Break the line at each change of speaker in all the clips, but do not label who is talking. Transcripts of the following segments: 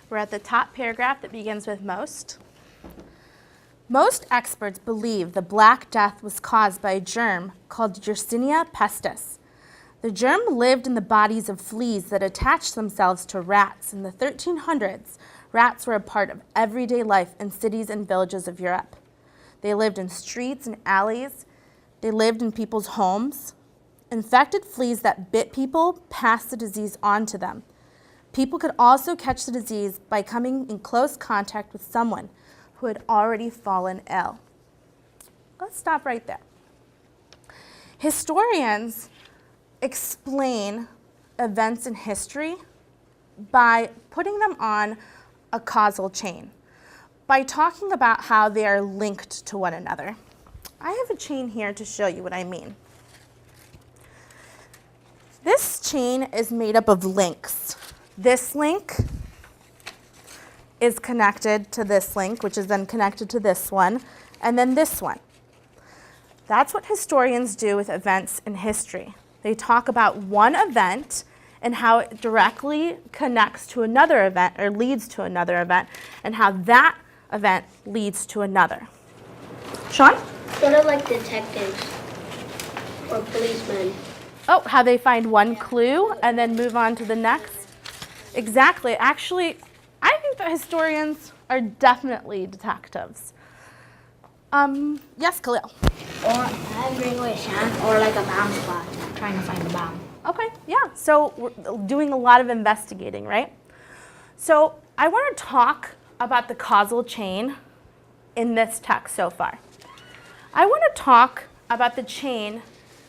We're at the top paragraph that begins with most. Most experts believe the Black Death was caused by a germ called Yersinia pestis. The germ lived in the bodies of fleas that attached themselves to rats. In the 1300s, rats were a part of everyday life in cities and villages of Europe. They lived in streets and alleys. They lived in people's homes. Infected fleas that bit people passed the disease on to them. People could also catch the disease by coming in close contact with someone who had already fallen ill. Let's stop right there. Historians explain events in history by putting them on a causal chain, by talking about how they are linked to one another. I have a chain here to show you what I mean. This chain is made up of links. This link is connected to this link, which is then connected to this one, and then this one. That's what historians do with events in history. They talk about one event and how it directly connects to another event or leads to another event, and how that event leads to another. Sean?
Sort of like detectives or policemen.
Oh, how they find one clue and then move on to the next? Exactly. Actually, I think that historians are definitely detectives. Yes, Khalil?
Or I agree with Sean, or like a bomb squad, trying to find a bomb.
Okay, yeah. So we're doing a lot of investigating, right? So I want to talk about the causal chain in this text so far. I want to talk about the chain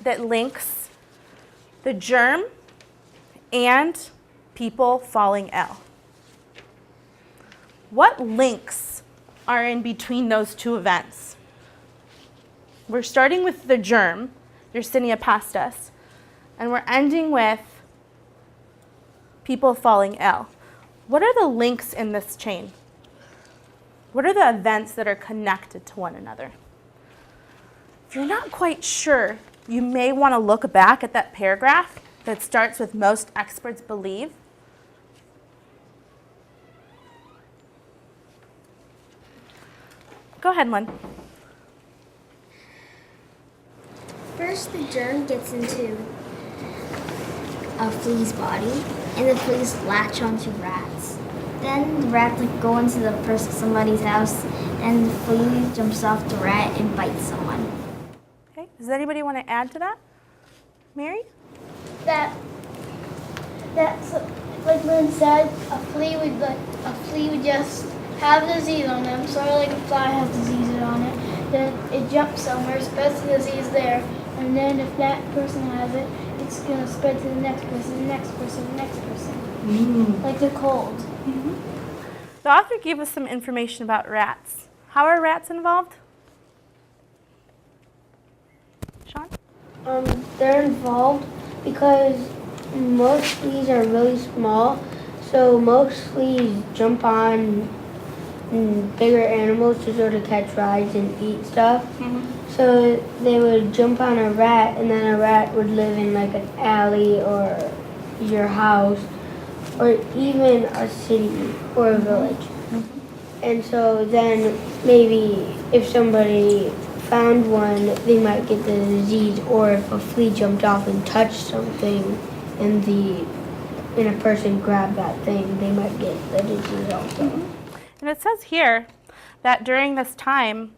that links the germ and people falling ill. What links are in between those two events? We're starting with the germ, Yersinia pestis, and we're ending with people falling ill. What are the links in this chain? What are the events that are connected to one another? If you're not quite sure, you may want to look back at that paragraph that starts with most experts believe. Go ahead, Lynn.
First, the germ gets into a flea's body, and the fleas latch onto rats. Then the rats go into somebody's house, and the flea jumps off the rat and bites someone.
Okay. Does anybody want to add to that? Mary?
That's like Lynn said, a flea would just have disease on them, sort of like a fly has disease on it. Then it jumps somewhere, spreads the disease there, and then if that person has it, it's gonna spread to the next person, the next person, the next person. Like the cold.
The author gave us some information about rats. How are rats involved? Sean?
They're involved because most fleas are really small, so most fleas jump on bigger animals to sort of catch rides and eat stuff. So they would jump on a rat, and then a rat would live in like an alley or your house or even a city or a village. And so then maybe if somebody found one, they might get the disease, or if a flea jumped off and touched something and a person grabbed that thing, they might get the disease also.
And it says here that during this time,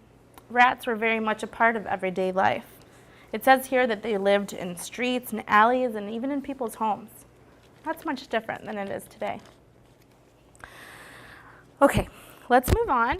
rats were very much a part of everyday life. It says here that they lived in streets and alleys and even in people's homes. That's much different than it is today. Okay, let's move on.